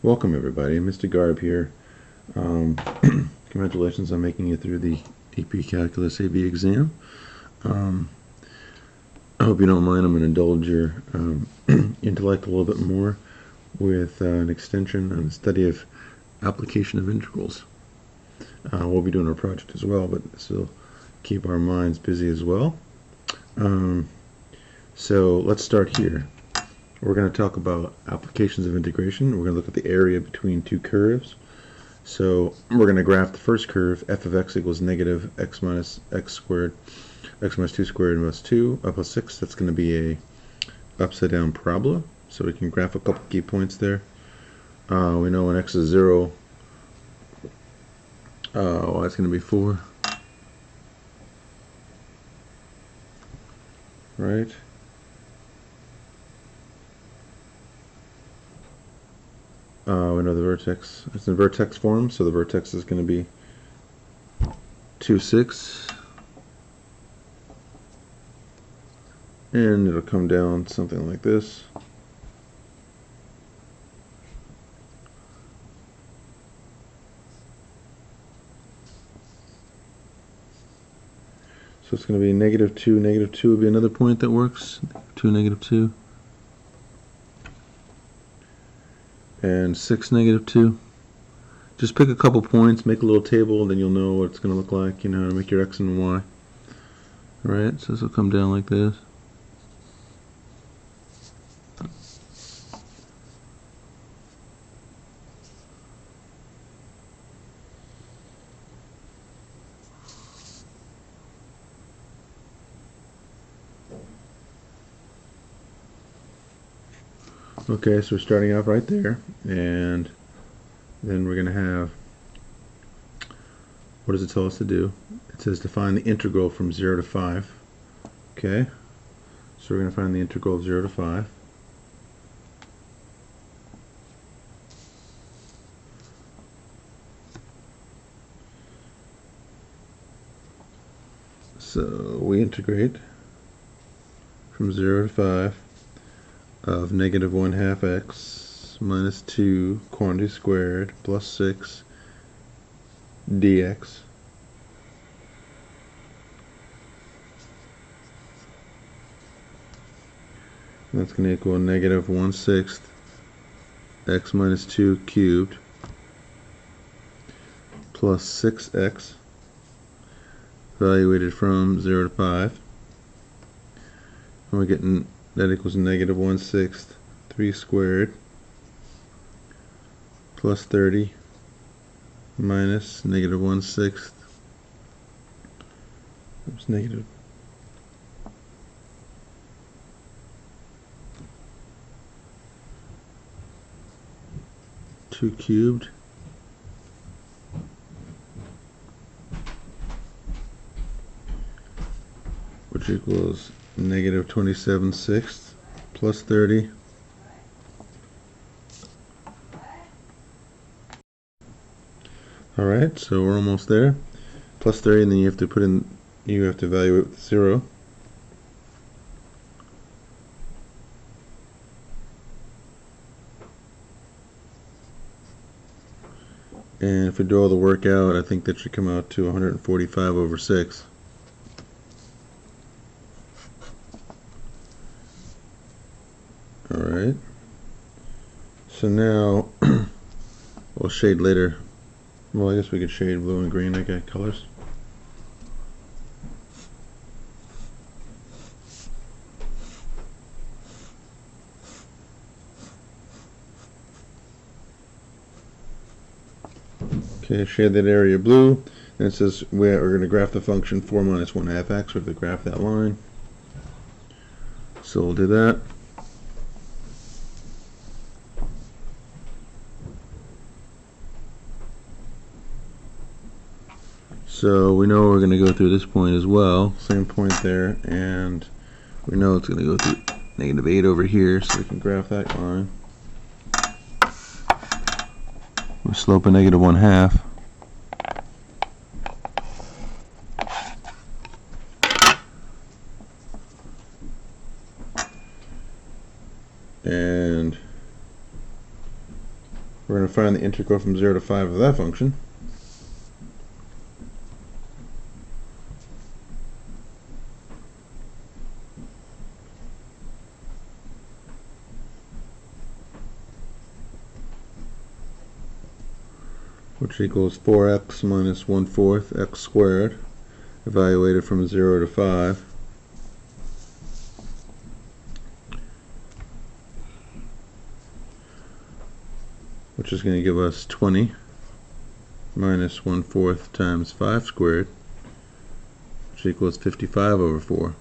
Welcome everybody, Mr. Garb here. Congratulations on making it through the AP Calculus AB exam. I hope you don't mind. I'm going to indulge your intellect a little bit more with an extension on the study of application of integrals. We'll be doing our project as well, but this will keep our minds busy as well. So let's start here. We're going to talk about applications of integration. We're going to look at the area between two curves. So we're going to graph the first curve, f of x equals negative x minus x squared, x minus 2 squared plus 2 plus 6. That's going to be a upside down parabola. So we can graph a couple key points there. We know when x is 0, y is going to be 4. Right? We know the vertex, it's in vertex form, so the vertex is going to be 2, 6. And it'll come down something like this. So it's going to be negative 2. Negative 2 would be another point that works. 2, negative 2. And 6, negative 2. Just pick a couple points, make a little table, then you'll know what it's going to look like. You know how to make your x and y. Alright, so this will come down like this. Okay, so we're starting off right there, and then we're going to have, what does it tell us to do? It says to find the integral from 0 to 5. Okay, so we're going to find the integral of 0 to 5. So we integrate from 0 to 5 of negative 1/2 x minus 2 quantity squared plus 6 dx. And that's going to equal negative 1/6 x minus 2 cubed plus 6x evaluated from 0 to 5. And we're getting that equals negative 1/6 3 squared plus 30 minus negative 1/6. Oops, negative 2 cubed which equals negative 27/6 plus 30 Alright, so we're almost there. Plus 30, and then you have to evaluate with 0. And if we do all the work out, I think that should come out to 145 over 6. Alright, so now we'll shade later. Well, I guess we could shade blue and green. I got colors. Okay, shade that area blue. And it says we're going to graph the function 4 minus 1/2 x. We have to graph that line. So we'll do that. So we know we're going to go through this point as well, same point there, and we know it's going to go through negative 8 over here, so we can graph that line. With slope of negative 1/2. And We're going to find the integral from 0 to 5 of that function. Which equals 4x minus 1/4 x squared, evaluated from 0 to 5. Which is going to give us 20 minus 1/4 times 5 squared, which equals 55 over 4.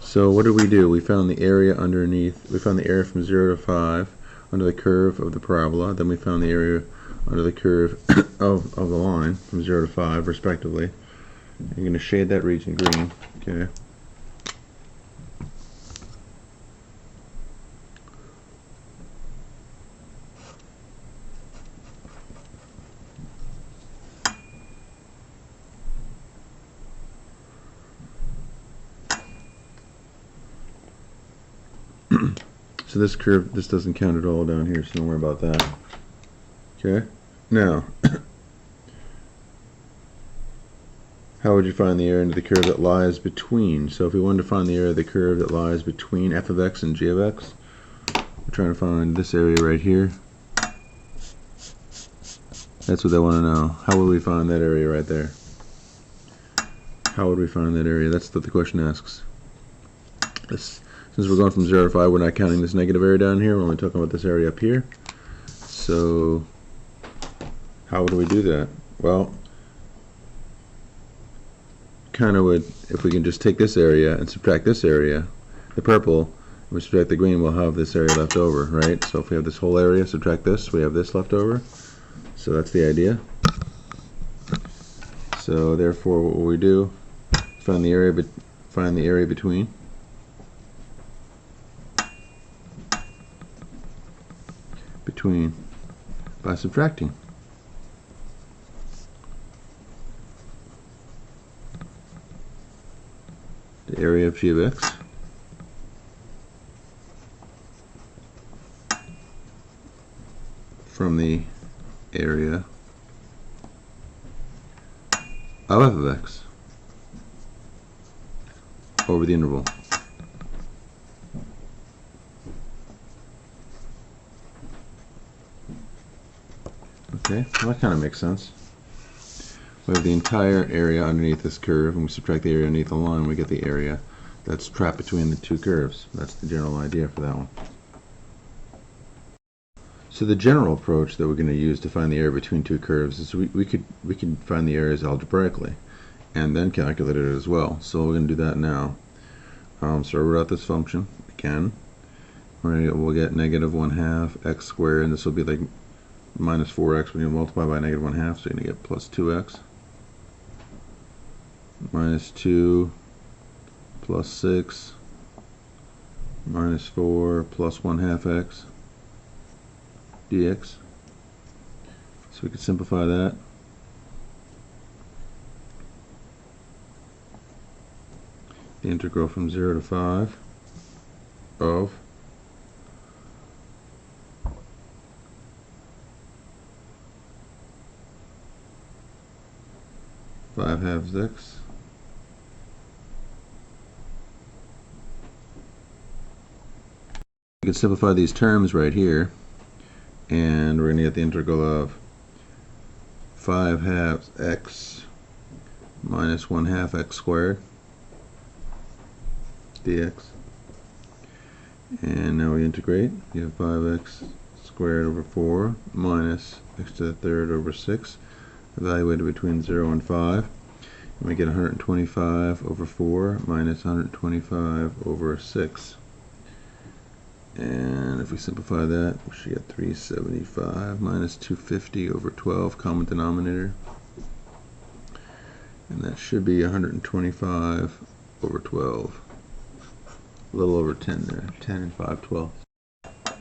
So what did we do? We found the area underneath. We found the area from 0 to 5 under the curve of the parabola. Then we found the area under the curve of the line from 0 to 5 respectively. You're going to shade that region green. Okay. So this curve, this doesn't count at all down here, so don't worry about that. Okay. Now, how would you find the area under the curve that lies between? So if we wanted to find the area of the curve that lies between f of x and g of x, we're trying to find this area right here. That's what they want to know. How would we find that area right there? How would we find that area? That's what the question asks. Since we're going from 0 to 5, we're not counting this negative area down here. We're only talking about this area up here. So how would we do that? Well, kind of would, if we can just take this area and subtract this area, the purple, and we subtract the green, we'll have this area left over, right? So if we have this whole area, subtract this, we have this left over. So that's the idea. So therefore, what will we do? Find the area between. By subtracting. The area of g of x from the area of f of x over the interval. Okay, well, that kind of makes sense. We have the entire area underneath this curve, and we subtract the area underneath the line, we get the area that's trapped between the two curves. That's the general idea for that one. So the general approach that we're going to use to find the area between two curves is we could find the areas algebraically and then calculate it as well. So we're going to do that now. So I wrote out this function again. We'll get negative 1/2 x squared, and this will be like minus 4x when you multiply by negative 1/2, so you're going to get plus 2x minus 2 plus 6 minus 4 plus 1/2 x dx. So we could simplify that. The integral from 0 to 5 of 5/2 x we can simplify these terms right here, and we're going to get the integral of 5/2 x minus 1/2 x squared dx. And now we integrate. You have 5x squared over 4 minus x to the third over 6, evaluated between 0 and 5. And we get 125 over 4 minus 125 over 6. And if we simplify that, we should get 375 minus 250 over 12, common denominator. And that should be 125 over 12. A little over 10 there, 10 and 5/12.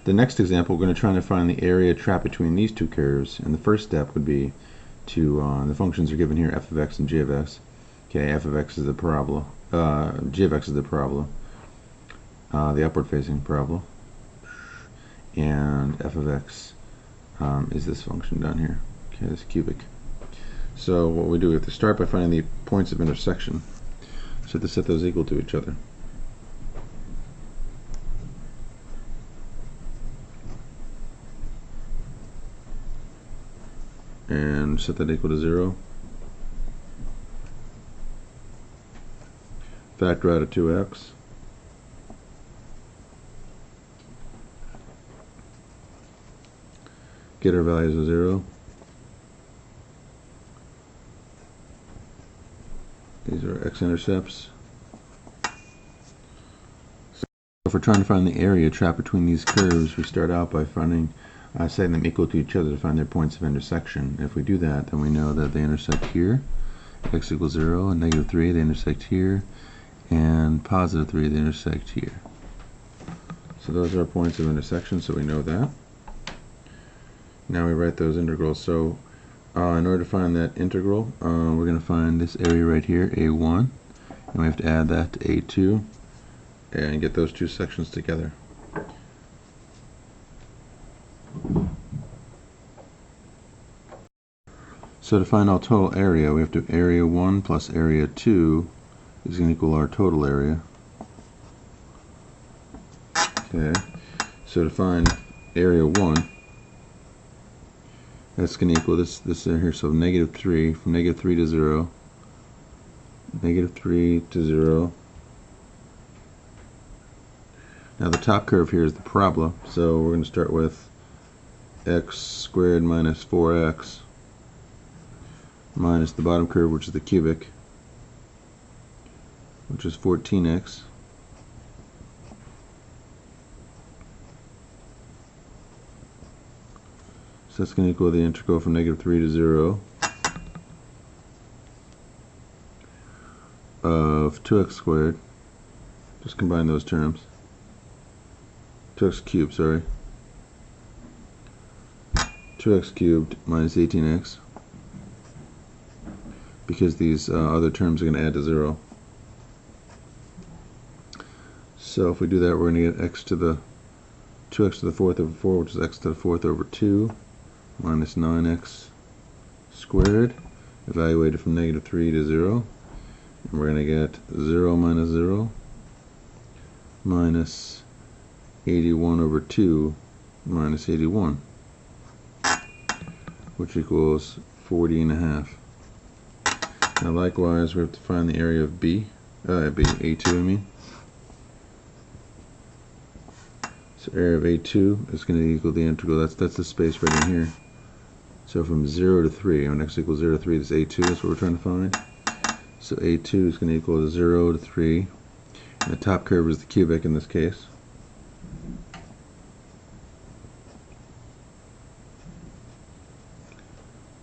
The next example, we're going to try to find the area trapped between these two curves, and the first step would be to, the functions are given here, f of x and g of x. Okay, f of x is the parabola, g of x is the parabola, the upward facing parabola, and f of x is this function down here. Okay, this cubic. So what we do, we have to start by finding the points of intersection. So we have to set those equal to each other. And set that equal to 0. Factor out of 2x. Get our values of 0. These are x-intercepts. So if we're trying to find the area trapped between these curves, we start out by finding setting them equal to each other to find their points of intersection. If we do that, then we know that they intersect here, x equals 0, and negative 3, they intersect here, and positive 3, they intersect here. So those are our points of intersection, so we know that. Now we write those integrals. So in order to find that integral, we're going to find this area right here, A1, and we have to add that to A2 and get those two sections together. So to find our total area, we have to area 1 plus area 2 is going to equal our total area. Okay, so to find area 1, that's going to equal this here, so negative 3, from negative 3 to 0, negative 3 to 0. Now the top curve here is the parabola, so we're going to start with x squared minus 4x minus the bottom curve, which is the cubic, which is 14x. So that's going to equal the integral from negative 3 to 0 of 2x squared. Just combine those terms. 2x cubed, sorry. 2x cubed minus 18x, because these other terms are going to add to 0. So if we do that, we're going to get x to the 2x to the 4th over 4, which is x to the 4th over 2, minus 9x squared, evaluated from negative 3 to 0. And we're going to get 0 minus 0 minus 81 over 2 minus 81, which equals 40.5. Now likewise, we have to find the area of B, A2 I mean. So area of A2 is going to equal the integral, that's the space right in here. So from 0 to 3, when x equals 0 to 3, this A2, that's what we're trying to find. So A2 is going to equal to 0 to 3. And the top curve is the cubic in this case.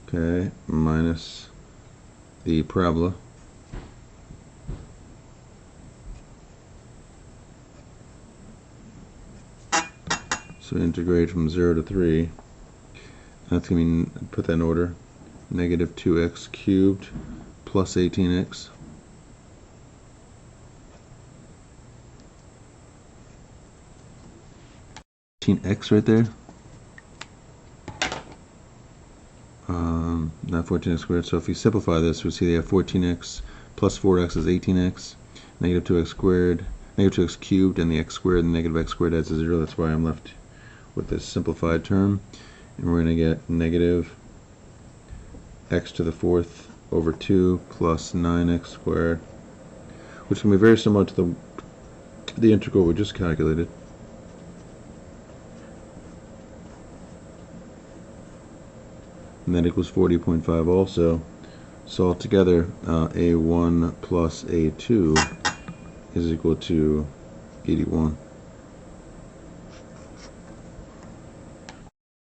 Okay, minus the parabola. So integrate from 0 to 3. That's going to mean, put that in order, negative 2x cubed plus 18x. X right there. Not 14x squared. So if you simplify this, we see they have 14x plus 4x is 18x, negative 2x squared, negative 2x cubed, and the x squared and negative x squared adds to 0. That's why I'm left with this simplified term. And we're going to get negative x to the 4th over 2 plus 9x squared, which can be very similar to the integral we just calculated. And that equals 40.5 also. So altogether, A1 plus A2 is equal to 81.